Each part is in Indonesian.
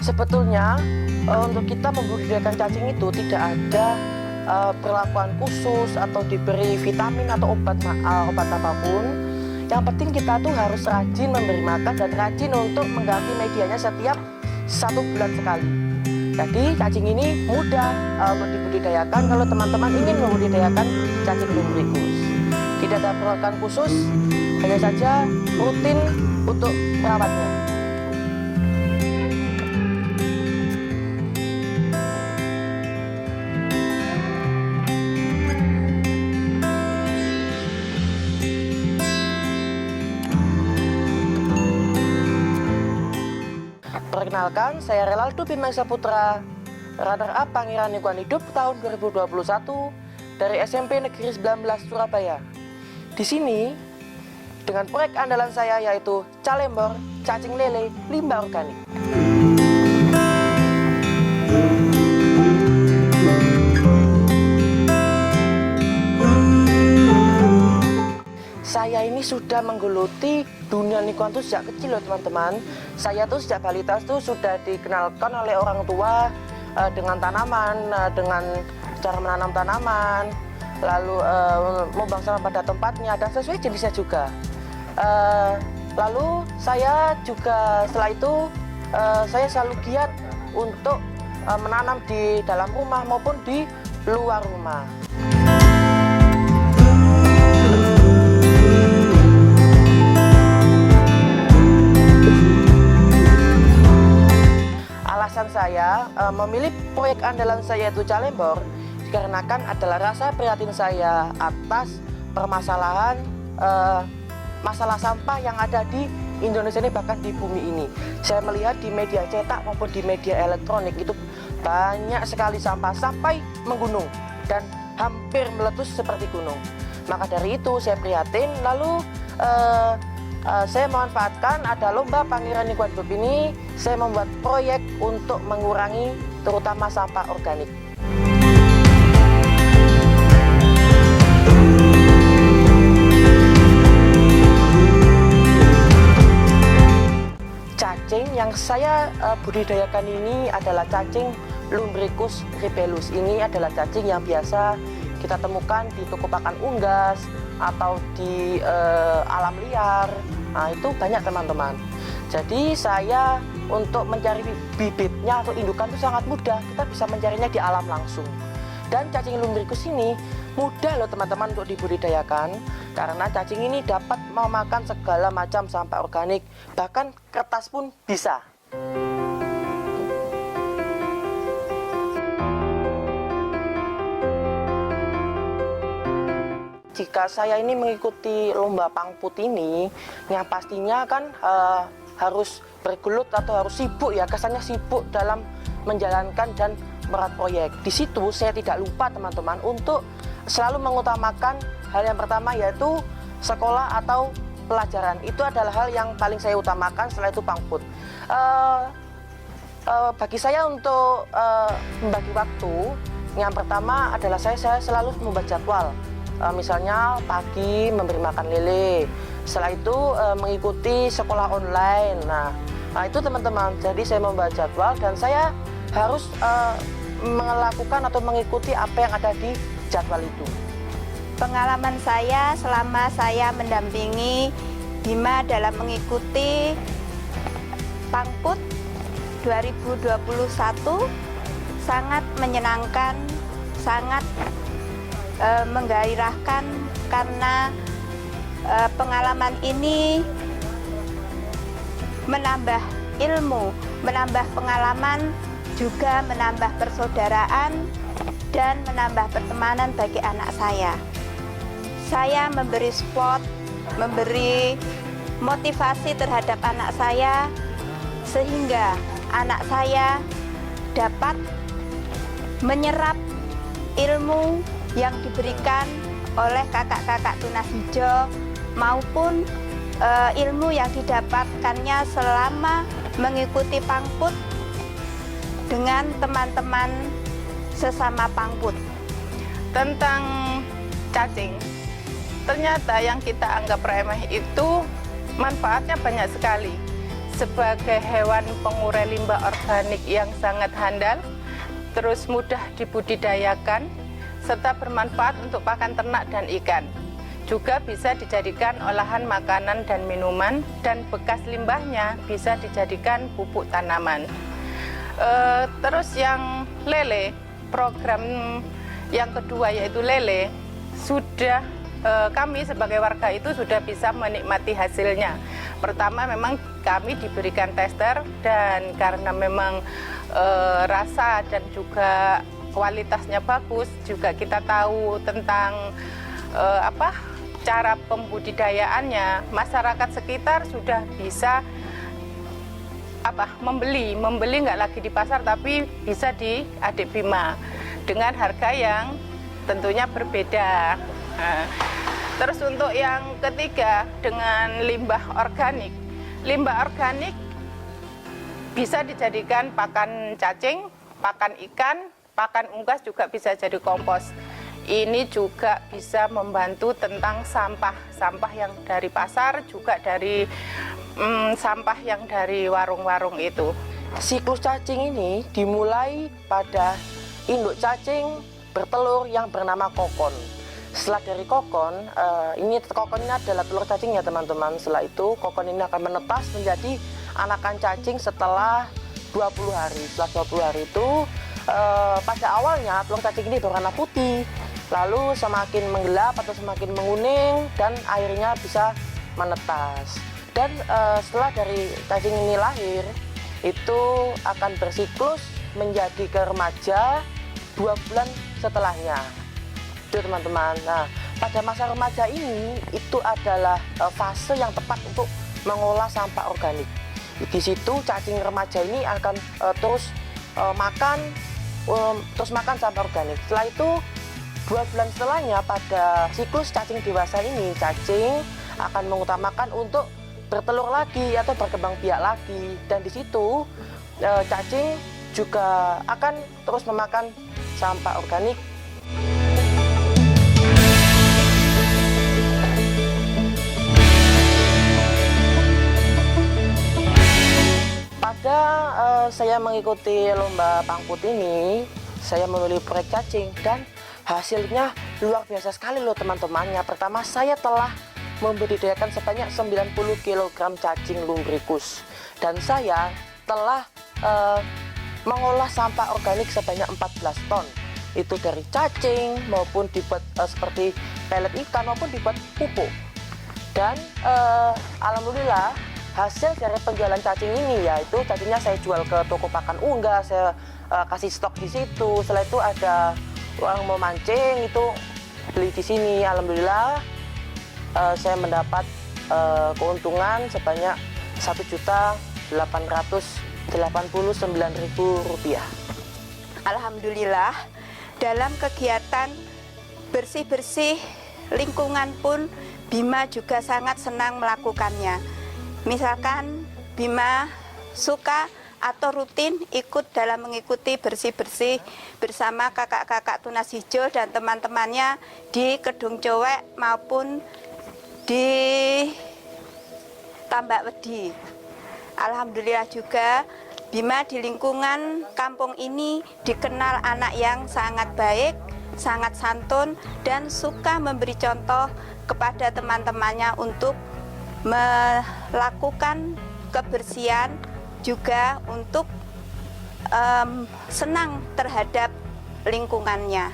Sebetulnya untuk kita membudidayakan cacing itu tidak ada perlakuan khusus atau diberi vitamin atau obat apapun. Yang penting kita tuh harus rajin memberi makan dan rajin untuk mengganti medianya setiap 1 bulan sekali. Jadi cacing ini mudah untuk dibudidayakan kalau teman-teman ingin membudidayakan cacing lumbricus. Tidak ada perlakuan khusus, hanya saja rutin untuk merawatnya. Perkenalkan, saya Relaldo Bima Saputra, runner-up Pangeran Lingkungan Hidup tahun 2021 dari SMP Negeri 19 Surabaya. Di sini, dengan proyek andalan saya yaitu Calembor Cacing Lele Limbah Organik. Saya ini sudah menggeluti dunia lingkungan itu sejak kecil loh teman-teman. Saya tuh sejak balita tuh sudah dikenalkan oleh orang tua dengan tanaman, dengan cara menanam tanaman, lalu membuang sampah pada tempatnya dan sesuai jenisnya juga. Lalu saya juga setelah itu saya selalu giat untuk menanam di dalam rumah maupun di luar rumah. Alasan saya memilih proyek andalan saya yaitu Calembor dikarenakan adalah rasa prihatin saya atas permasalahan masalah sampah yang ada di Indonesia ini, bahkan di bumi ini. Saya melihat di media cetak maupun di media elektronik itu banyak sekali sampah sampai menggunung dan hampir meletus seperti gunung. Maka dari itu saya prihatin, lalu saya memanfaatkan ada lomba Pangeran Lingkungan Hidup ini, saya membuat proyek untuk mengurangi terutama sampah organik. Cacing yang saya budidayakan ini adalah cacing Lumbricus ribellus. Ini adalah cacing yang biasa kita temukan di toko pakan unggas atau di alam liar. Nah, itu banyak teman-teman. Jadi saya untuk mencari bibitnya atau indukan itu sangat mudah. Kita bisa mencarinya di alam langsung. Dan cacing lumbricus ini mudah loh teman-teman untuk dibudidayakan, karena cacing ini dapat memakan segala macam sampah organik, bahkan kertas pun bisa. Jika saya ini mengikuti lomba pangput ini, yang pastinya kan harus bergelut atau harus sibuk ya, kesannya sibuk dalam menjalankan dan merawat proyek. Di situ saya tidak lupa teman-teman untuk selalu mengutamakan hal yang pertama yaitu sekolah atau pelajaran. Itu adalah hal yang paling saya utamakan, setelah itu pangput. Bagi saya untuk membagi waktu, yang pertama adalah saya selalu membuat jadwal. Misalnya pagi memberi makan lele, setelah itu mengikuti sekolah online. Nah itu teman-teman, jadi saya membuat jadwal dan saya harus melakukan atau mengikuti apa yang ada di jadwal itu. Pengalaman saya selama saya mendampingi Bima dalam mengikuti Pangput 2021 sangat menyenangkan, sangat menggairahkan, karena pengalaman ini menambah ilmu, menambah pengalaman, juga menambah persaudaraan dan menambah pertemanan bagi anak saya. Saya memberi support, memberi motivasi terhadap anak saya sehingga anak saya dapat menyerap ilmu yang diberikan oleh kakak-kakak Tunas Hijau maupun ilmu yang didapatkannya selama mengikuti Pangput dengan teman-teman sesama Pangput. Tentang cacing, ternyata yang kita anggap remeh itu manfaatnya banyak sekali. sebagai hewan pengurai limbah organik yang sangat handal, terus mudah dibudidayakan, serta bermanfaat untuk pakan ternak dan ikan. Juga bisa dijadikan olahan makanan dan minuman, dan bekas limbahnya bisa dijadikan pupuk tanaman. Terus yang lele, program yang kedua yaitu lele, sudah kami sebagai warga itu sudah bisa menikmati hasilnya. Pertama memang kami diberikan tester, dan karena memang rasa dan juga kualitasnya bagus, juga kita tahu tentang cara pembudidayaannya. Masyarakat sekitar sudah bisa membeli nggak lagi di pasar, tapi bisa di Adik Bima dengan harga yang tentunya berbeda. Nah, terus untuk yang ketiga dengan limbah organik. Limbah organik bisa dijadikan pakan cacing, pakan ikan, pakan unggas, juga bisa jadi kompos. Ini juga bisa membantu tentang sampah yang dari pasar, juga dari sampah yang dari warung-warung itu. Siklus cacing ini dimulai pada induk cacing bertelur yang bernama kokon. Setelah dari kokon, kokon ini adalah telur cacingnya teman-teman. Setelah itu kokon ini akan menetas menjadi anakan cacing setelah 20 hari. Setelah 20 hari itu pada awalnya telur cacing ini berwarna putih, lalu semakin menggelap atau semakin menguning, dan akhirnya bisa menetas. Dan setelah dari cacing ini lahir, itu akan bersiklus menjadi ke remaja 2 bulan setelahnya. Itu teman-teman. Nah, pada masa remaja ini itu adalah fase yang tepat untuk mengolah sampah organik. Di situ cacing remaja ini akan terus makan sampah organik. Setelah itu 2 bulan setelahnya, pada siklus cacing dewasa ini, cacing akan mengutamakan untuk bertelur lagi atau berkembang biak lagi, dan di situ cacing juga akan terus memakan sampah organik. Pada saya mengikuti lomba pangkut ini, saya memilih proyek cacing, dan hasilnya luar biasa sekali loh teman-teman. Yang pertama, saya telah membudidayakan sebanyak 90 kg cacing lumbricus, dan saya telah mengolah sampah organik sebanyak 14 ton. Itu dari cacing maupun dibuat seperti pelet ikan maupun dibuat pupuk. Dan alhamdulillah hasil dari penjualan cacing ini, yaitu cacingnya saya jual ke toko pakan unggas, saya kasih stok di situ. Setelah itu ada orang mau mancing, itu beli di sini. Alhamdulillah saya mendapat keuntungan sebanyak Rp1.889.000. Alhamdulillah, dalam kegiatan bersih-bersih lingkungan pun Bima juga sangat senang melakukannya. Misalkan Bima suka atau rutin ikut dalam mengikuti bersih-bersih bersama kakak-kakak Tunas Hijau dan teman-temannya di Kedung Cowek maupun di Tambak Wedi. Alhamdulillah juga Bima di lingkungan kampung ini dikenal anak yang sangat baik, sangat santun, dan suka memberi contoh kepada teman-temannya untuk melakukan kebersihan, juga untuk senang terhadap lingkungannya.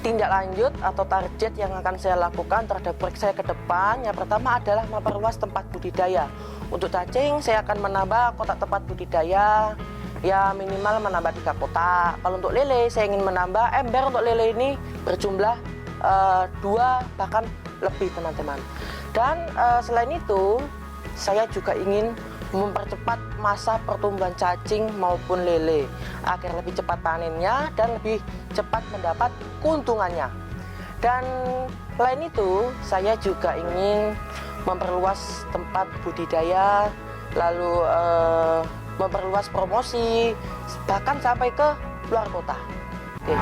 Tindak lanjut atau target yang akan saya lakukan terhadap proyek saya ke depan, yang pertama adalah memperluas tempat budidaya. Untuk cacing, saya akan menambah kotak tempat budidaya, ya minimal menambah 3 kotak. Kalau untuk lele, saya ingin menambah ember untuk lele ini berjumlah 2 bahkan lebih teman-teman. Dan selain itu, saya juga ingin mempercepat masa pertumbuhan cacing maupun lele agar lebih cepat panennya dan lebih cepat mendapat keuntungannya. Dan selain itu, saya juga ingin memperluas tempat budidaya, lalu memperluas promosi, bahkan sampai ke luar kota. Oke.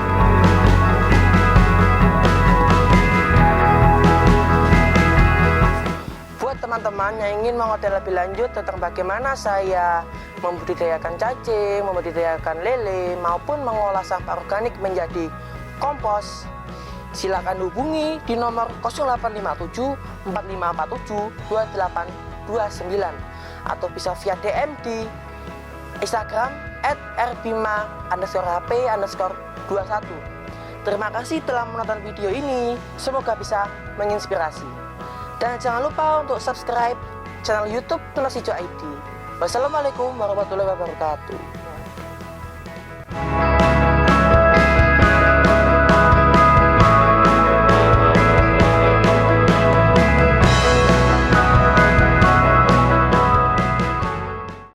Buat buat teman-teman yang ingin mengulik lebih lanjut tentang bagaimana saya membudidayakan cacing, membudidayakan lele, maupun mengolah sampah organik menjadi kompos, silakan hubungi di nomor 0857 4547 2829 atau bisa via DM di Instagram @rbima_hp_21. Terima kasih telah menonton video ini, semoga bisa menginspirasi. Dan jangan lupa untuk subscribe channel YouTube Tunas Hijau ID. Wassalamualaikum warahmatullahi wabarakatuh.